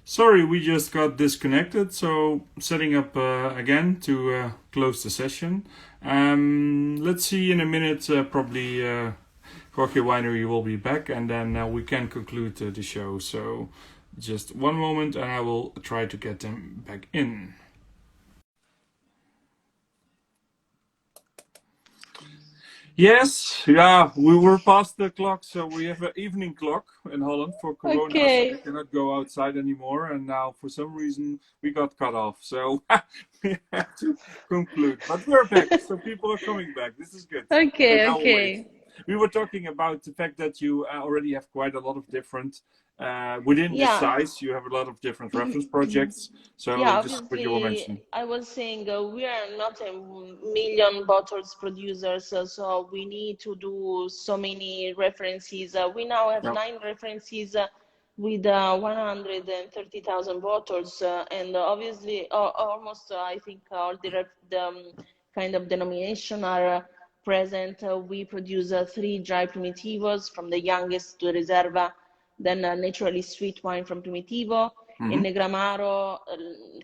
Sorry, we just got disconnected, so setting up again to close the session. Let's see in a minute, probably Jorge Winery will be back, and then we can conclude the show. So just one moment, and I will try to get them back in. Yes, yeah, we were past the clock, so we have an evening clock in Holland for Corona, so we Okay. cannot go outside anymore. And now, for some reason, we got cut off, so we have to conclude. But we're back, so people are coming back. This is good. So Okay, now we'll wait. okay. We were talking about the fact that you already have quite a lot of different, within this Yeah. size, you have a lot of different reference projects. So Yeah, this is what you were obviously, mentioning. I was saying we are not a million bottles producers, so we need to do so many references. We now have Yeah. 9 references with 130,000 bottles, and obviously, almost I think all the kind of denomination are present. We produce 3 dry Primitivos from the youngest to the Reserva, then naturally sweet wine from Primitivo, in Mm-hmm. Negroamaro,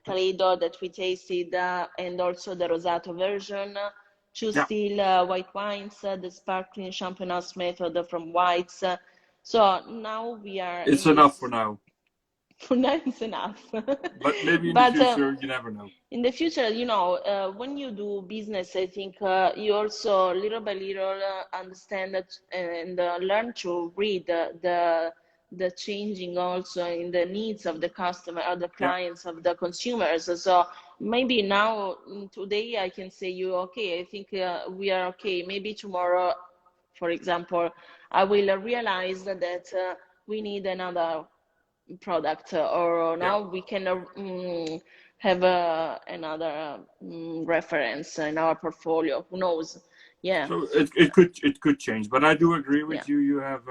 Toledo that we tasted, and also the Rosato version. Two Yeah, still white wines, the sparkling champenoise method from whites. So now we are it's in enough for this. now, For now, it's enough. but maybe in the But future, you never know. in the future, when you do business, I think you also little by little understand that and learn to read the changing also in the needs of the customer, of the Yeah. clients, of the consumers. So maybe now, today, I can say you, okay, I think we are okay. Maybe tomorrow, for example, I will realize that we need another product, or Yeah. now we can have another reference in our portfolio. Who knows? Yeah, So it could change, but I do agree yeah. with you. You have,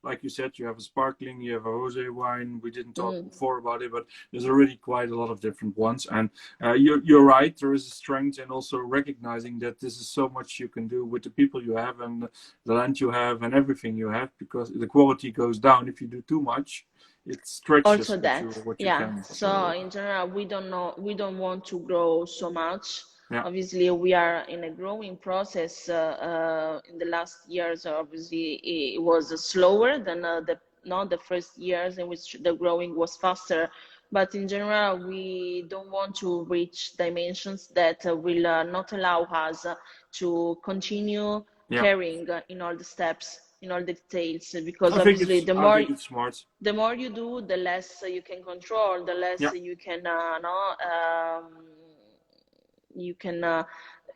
like you said, you have a sparkling, you have a rosé wine. We didn't talk Mm. before about it, but there's already quite a lot of different ones. And you're right. There is a strength in also recognizing that this is so much you can do with the people you have and the land you have and everything you have, because the quality goes down if you do too much. It stretches Also that, what you yeah. can. So So in general, we don't want to grow so much. yeah, Obviously, we are in a growing process. In the last years, obviously, it was slower than the not the first years in which the growing was faster. But in general, we don't want to reach dimensions that will not allow us to continue yeah. carrying in all the steps, in all the details, because I think obviously it's the I more think it's smart. you do, the less you can control, the less Yeah. you can no, you can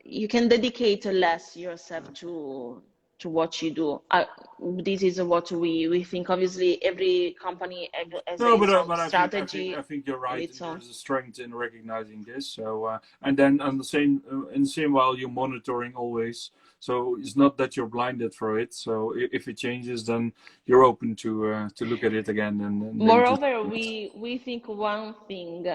you can dedicate less yourself to what you do. This is what we think. Obviously, every company has No, its own but I strategy think you're and right, its and there own. is a strength in recognizing this. So and then on the same in the same while you're monitoring always. So it's not that you're blinded for it. So if it changes, then you're open to look at it again and maybe to. Moreover, we think one thing,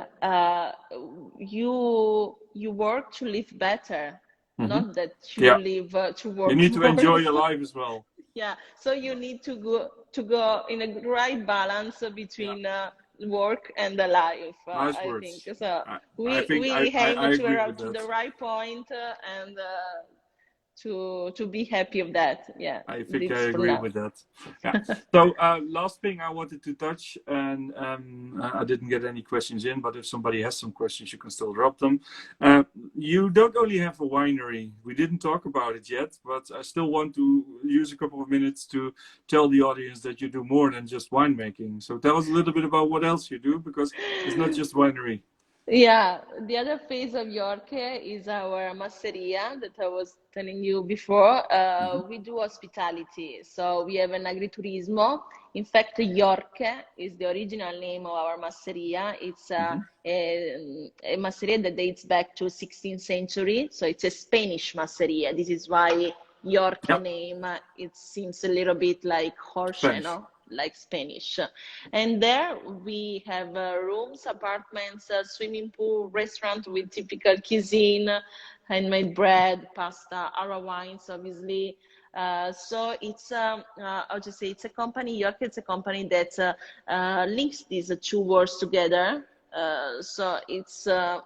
you work to live better, Hmm. not that you Yeah, live to you work need to more. enjoy your life as well. Yeah, so you need to go in a right balance Yeah, between work and the life. nice I think words. so. I think We I aim to agree arrive with to that. the right point and to be happy of that. Yeah, I think I it's for agree now. with that. Yeah. So last thing I wanted to touch, and I didn't get any questions in, but if somebody has some questions, you can still drop them. You don't only have a winery. We didn't talk about it yet, but I still want to use a couple of minutes to tell the audience that you do more than just winemaking. So tell us a little bit about what else you do, because it's not just winery. Yeah, the other phase of Yorke is our masseria that I was telling you before. Hmm. We do hospitality, so we have an agriturismo. In fact, Yorke is the original name of our masseria. It's Hmm. a masseria that dates back to 16th century, so it's a Spanish masseria. This is why Yorke Yeah, name, it seems a little bit like Jorge, Spanish. no? Like Spanish. And there we have rooms, apartments, swimming pool, restaurant with typical cuisine, handmade bread, pasta, our wines, obviously. So it's how to say, it's a company, York, it's a company that links these two worlds together. So it's the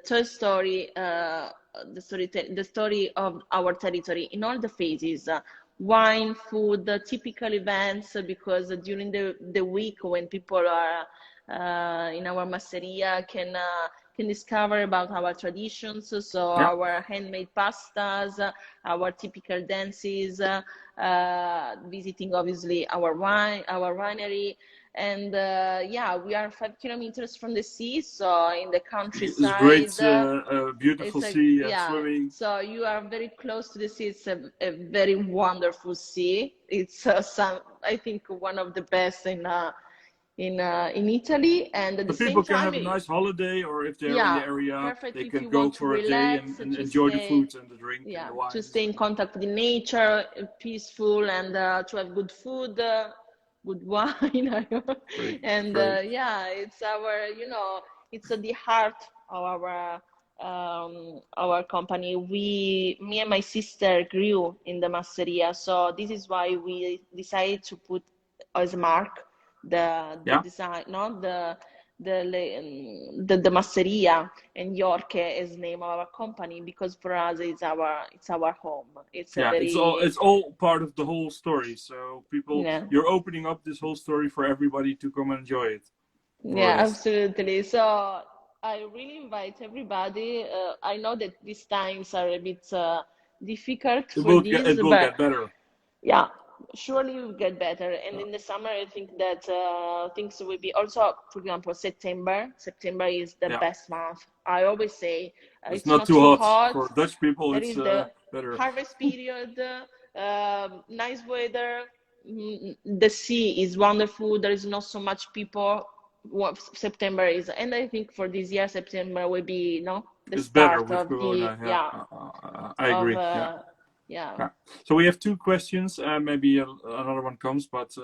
third story, the story of our territory in all the phases. Wine, food, typical events, because during the week when people are in our masseria can discover about our traditions, so Yeah. our handmade pastas, our typical dances, visiting obviously our winery. And yeah, we are 5 kilometers from the sea, so in the It's great, countryside. beautiful It's a, sea and yeah, swimming. so you are very close to the sea. It's a very wonderful sea. It's I think one of the best in Italy, and at So the same people can time, have a nice holiday, or if they're in the yeah, area, perfect they if can you go want to for a day relax, and to enjoy the stay, food and the drink and yeah, the to wines. stay in contact with nature, peaceful, and to have good food, good wine. Great, And great. yeah, it's our, it's at the heart of our company. Me and my sister grew in the masseria, so this is why we decided to put as a mark the Yeah, design, not the masseria, and York is name of our company, because for us it's our home. It's a yeah. very, It's all part of the whole story. So people, yeah. you're opening up this whole story for everybody to come and enjoy it, more or Yeah, less. absolutely. So I really invite everybody. I know that these times are a bit difficult for this, It will but get better. yeah, surely it will get better. And in the summer, I think that things will be also, for example, September. September is the Yeah, best month. I always say it's it's not not too too hot hot. for Dutch people. There It's is the better. harvest period, nice weather. The sea is wonderful. There is not so much people. What September is, and I think for this year, September will be, the It's better start with of the, Corona. Yeah, yeah, I of agree. Yeah. yeah. Yeah. So we have two questions. Maybe another one comes, but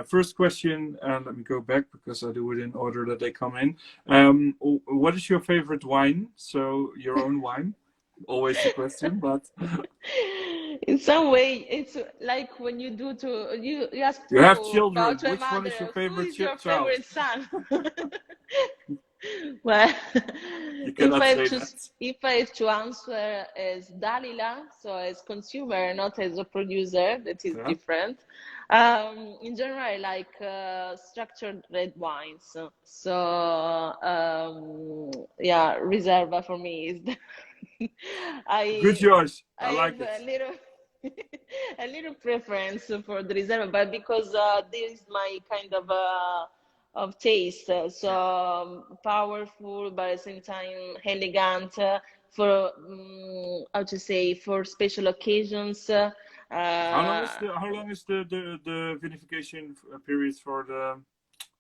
first question. Let me go back because I do it in order that they come in. What is your favorite wine? So your own wine. Always the question, but In some way, it's like when you ask you have about children. to a Which one mother, is your who favorite is your child? favorite son? Well, You if cannot I have say to that. if I have to answer as Dalila, so as consumer, not as a producer, that is Yeah. different. In general, I like structured red wines. So yeah, Reserva for me is Good I choice. I I like have it. a little a little preference for the Reserva, but because this is my kind of taste. So Yeah. powerful, but at the same time elegant, for how to say, for special occasions. How long is the vinification period For the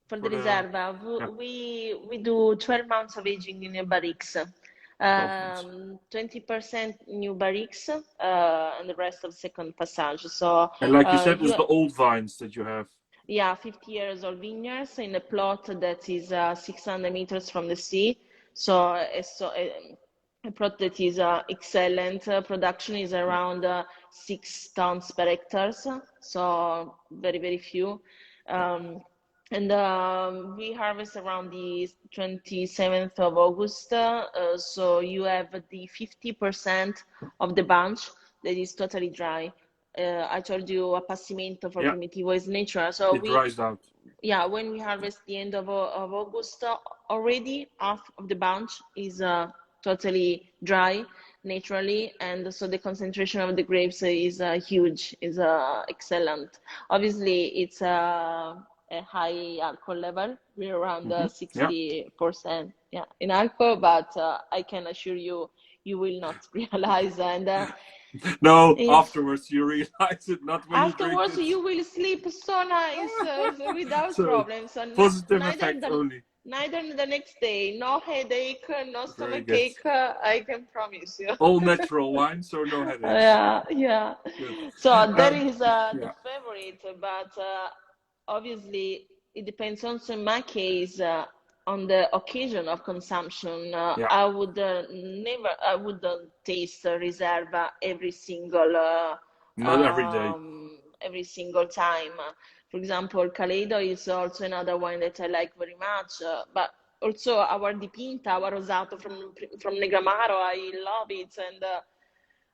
for the Reserva, yeah, we do 12 months of aging in new barriques. 12 months? 20% new barriques, and the rest of second passage. So And like you said, it's you the old vines that you have. yeah, 50 years old vineyards in a plot that is 600 meters from the sea. So it's a plot that is excellent. Production is Yeah. around 6 tons per hectares, so very, very few. Yeah. Um, and we harvest around the 27th of August. So you have the 50% of the bunch that is totally dry. I told you appassimento for Yeah. Primitivo is natural. So It dries out. yeah, when we harvest the end of August, already half of the bunch is totally dry naturally, and so the concentration of the grapes is huge, is excellent. Obviously, it's a high alcohol level. We're around Yeah. 60%, yeah, in alcohol, but I can assure you, you will not realize. And No, it's afterwards you realize it, not when you drink afterwards it. you will sleep so nice, without So problems. So positive effect only. neither the next day, no headache, no Very good. stomachache. I can promise you. All natural wine, so no headaches. Yeah, yeah. Good. So that Um, is the yeah. favorite, but obviously it depends also in my case on the occasion of consumption. Yeah. I wouldn't taste Reserva every single Not every day. every single time. For example, Caledo is also another wine that I like very much. But also our Dipinta, our Rosato from Negramaro, I love it, and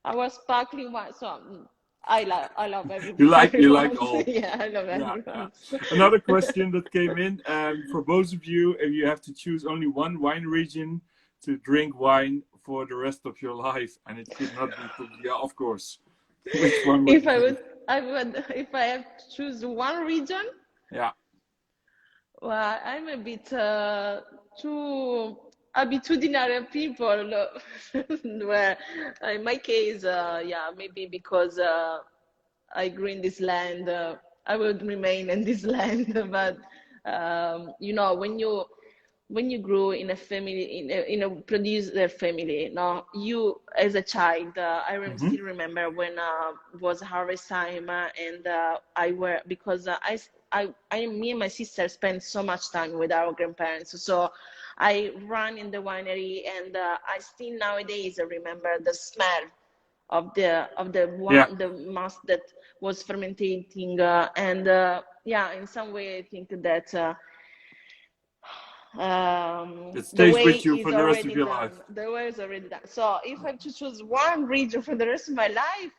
our sparkling wine. So I love You like everyone's. all. Yeah, I love Yeah. everyone's. Another question that came in, for both of you, if you have to choose only one wine region to drink wine for the rest of your life, and it could not be Puglia, of course. Which one would If it be? if I have to choose one region, Yeah. well, I'm a bit too abitudinary people. Where, in my case, yeah, maybe because I grew in this land, I would remain in this land. But you know, when you grew in a family, in a producer family, no, you as a child, Mm-hmm. still remember when was harvest time, and I were because me and my sister spent so much time with our grandparents, so I ran in the winery, and I still nowadays remember the smell of the Yeah. one the must that was fermenting, and yeah, in some way I think that. It The stays way with you is for the rest of already your done. life. The way is already done. So if I have to choose one region for the rest of my life,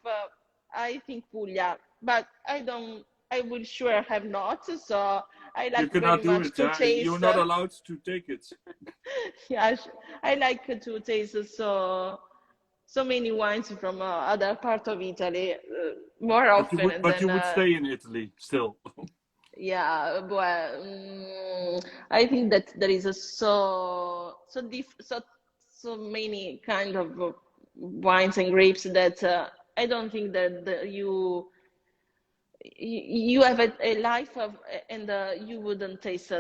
I think Puglia. But I don't. I will sure have not. So I You like very cannot do much it. to You're taste. not allowed to take it. Yeah, I like to taste so many wines from other part of Italy more often But you than would stay in Italy still. yeah, well, I think that there is a so many kind of wines and grapes that I don't think that you have a life of, and you wouldn't taste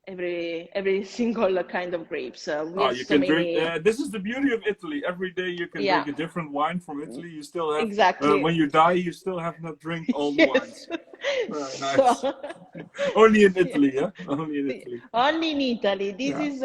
every single kind of grapes. We Oh, have you so can drink. many. This is the beauty of Italy. Every day you can Yeah, drink a different wine from Italy. You still have, exactly. when you die, you still have not drink all the Yes. wines. Nice. So Only in yeah. Italy, yeah? Only in Italy. Only in Italy. This Yeah, is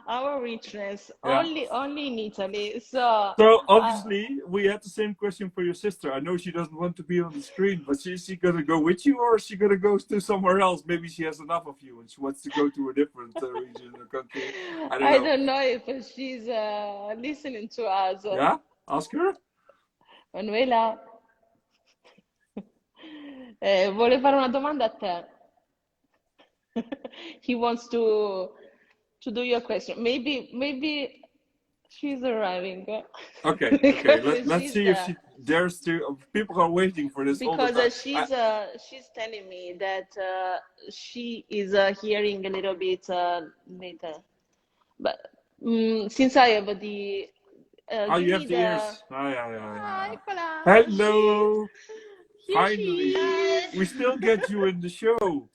our richness. yeah. Only in Italy. So So obviously, we had the same question for your sister. I know she doesn't want to be on the screen, but is she gonna go with you, or is she gonna go to somewhere else? Maybe she has enough of you and she wants to go to a different region or country. I don't I know. don't know if she's listening to us. Yeah, ask her. Manuela, vuole fare una domanda a te. He wants to do your question. Maybe she's arriving Okay, okay. because Let's see if she dares to. People are waiting for this all the because time. she's telling me that she is hearing a little bit later. But since I have Oh, give you me have the the. ears. Oh, yeah, yeah, Ah, yeah. eccola, here she is. Hello. Here she Finally, we is. still get you in the show.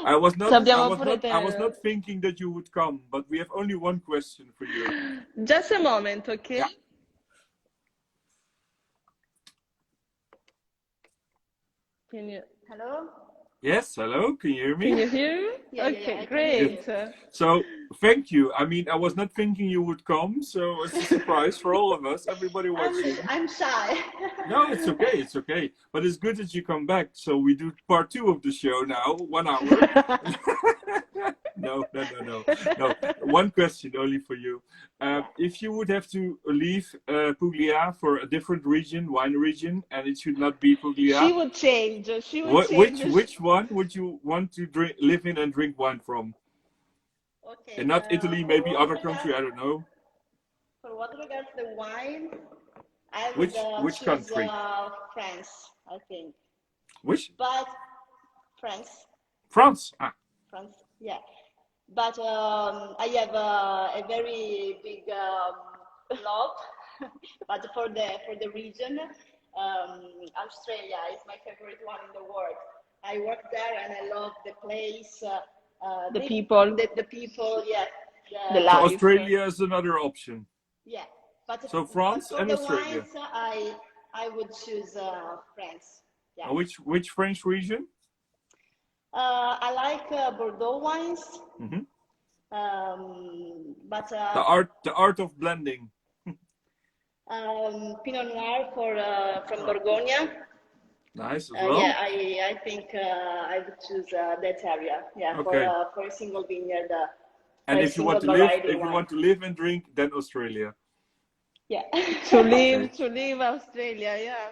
T'abbiamo pure I was te. not thinking that you would come, but we have only one question for you. Just a moment, okay? Yeah. Can you? Hello? Yes. Hello. Can you hear me? Can you hear me? Yeah, Okay, I can hear great. you. So thank you. I mean, I was not thinking you would come, so it's a surprise for all of us, everybody watching. I'm shy. No, it's okay. It's okay. But it's good that you come back. So we do part 2 of the show now, 1 hour. No. One question only for you. Yeah. If you would have to leave Puglia for a different region, wine region, and it should not be She Puglia, would change. She would change. which one would you want to live in and drink wine from? Okay. And not Italy, For maybe what other country. regards I don't know. the wine, I would Which choose country? France, I think. Which? But France, France. Ah. France, yeah. But I have a very big love, but for the region, Australia is my favorite one in the world. I worked there and I love the place, The people, the people, yeah, the So life. Australia is another option. yeah. But So France for and the Australia. wines, I would choose France. Yeah. Which French region? I like Bordeaux wines, Hmm. but The art of blending. Pinot Noir from Borgogne. Nice as well. Yeah, I think I would choose that area. Yeah, Okay. for a single vineyard, And for a if you want single to live, variety if you wine. want to live and drink, then Australia. Yeah. To live, Okay. to live Australia, yeah.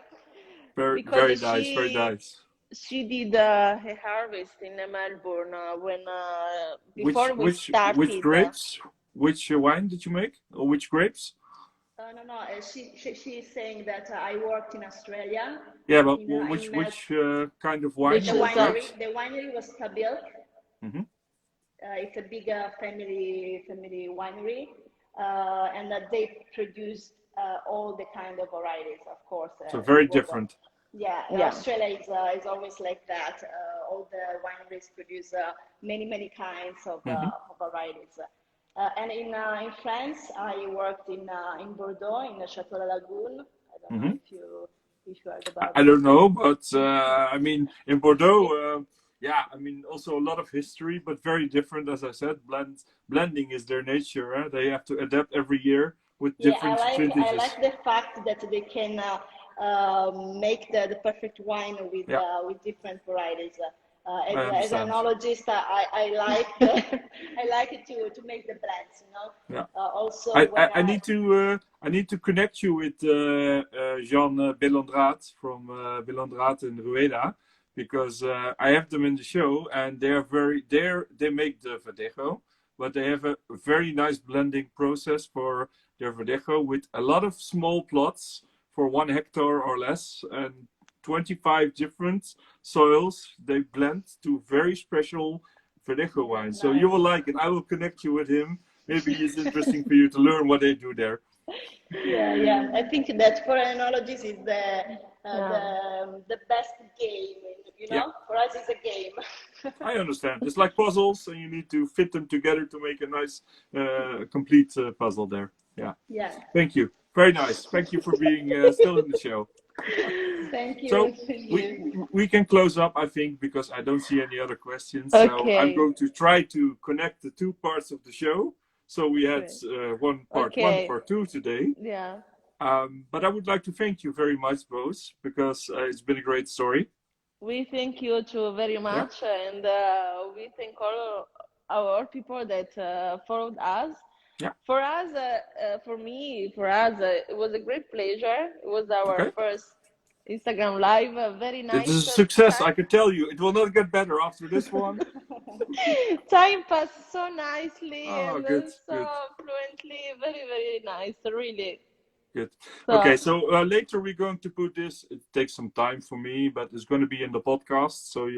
Very, Because very nice. Very nice. she did a harvest in Melbourne when before we Which started. grapes? Which wine did you make? Or which grapes? No. She's saying that I worked in Australia. Yeah, but In which kind of wine? Which the is winery. The winery was Kabilk. Mm-hmm. It's a big family winery, and that they produce all the kind of varieties, of course. So very Bordeaux. different. Yeah, Yeah. Australia is always like that. All the wineries produce many kinds of varieties. And in France, I worked in Bordeaux, in the Chateau La Lagune. I don't know if you heard about I it. don't know, but I mean, in Bordeaux, yeah, I mean, also a lot of history, but very different, as I said. Blending is their nature. They have to adapt every year with different vintages. I like the fact that they can make the perfect wine with different varieties. As an enologist, I like I like it to make the blends. You know. Yeah. Also, I need to connect you with Jean Belondraat from Belondraat and Rueda, because I have them in the show, and they are they make the Verdejo, but they have a very nice blending process for their Verdejo with a lot of small plots for 1 hectare or less, and 25 different soils they blend to very special Verdejo wine. Nice. So you will like it. I will connect you with him. Maybe it's interesting for you to learn what they do there. Yeah. I think that for an enologist is the best game. You know, for us it's a game. I understand. It's like puzzles, and you need to fit them together to make a nice, complete puzzle there. Yeah. Thank you. Very nice. Thank you for being still in the show. Thank you. So we can close up, I think, because I don't see any other questions. Okay. So I'm going to try to connect the 2 parts of the show. So we had part 1, part 2 today. Yeah. But I would like to thank you very much, both, because it's been a great story. We thank you too very much, and we thank all our people that followed us. Yeah. For us, it was a great pleasure. It was our first Instagram live. Very nice. It is a success, I can tell you. It will not get better after this one. Time passed so nicely and good. fluently. Very nice, really. Good. Okay, so later we're going to put this. It takes some time for me, but it's going to be in the podcast, so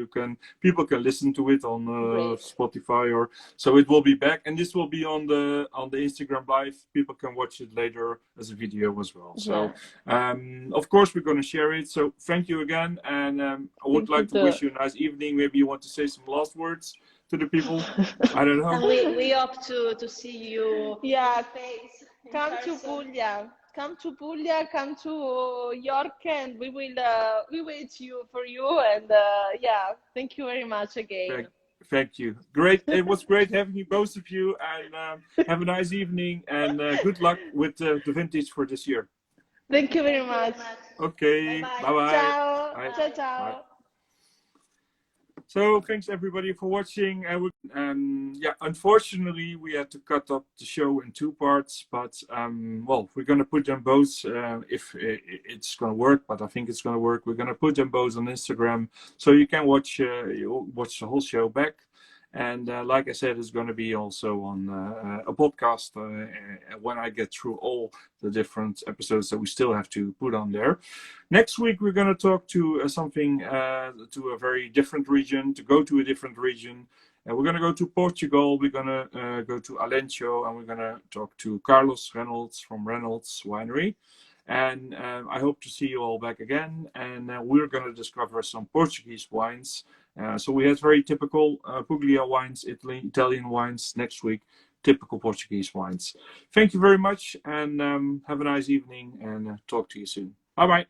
people can listen to it on Spotify, so it will be back, and this will be on the Instagram live. People can watch it later as a video as well. So, of course, we're going to share it. So, thank you again, and I would like to wish you a nice evening. Maybe you want to say some last words to the people. I don't know. And we hope to see you. Yeah, face. Come to Puglia. Come to Puglia, come to York, and we wait for you. And thank you very much again. Thank you. Great. It was great having you, both of you, and have a nice evening, and good luck with the vintage for this year. Thank you very much. Okay. Bye-bye. Ciao. Bye. Ciao. Bye. So thanks everybody for watching. Unfortunately we had to cut up the show in 2 parts, but we're gonna put them both if it's gonna work, but I think it's gonna work. We're gonna put them both on Instagram, so you can watch the whole show back. And like I said, it's going to be also on a podcast when I get through all the different episodes that we still have to put on there. Next week, we're going to talk to to a very different region, to go to a different region. We're going to go to Portugal, we're going to go to Salento, and we're going to talk to Carlos Reynolds from Reynolds Winery. And I hope to see you all back again. And we're going to discover some Portuguese wines. So we had very typical Puglia wines, Italian wines. Next week, typical Portuguese wines. Thank you very much, and have a nice evening, and talk to you soon. Bye-bye.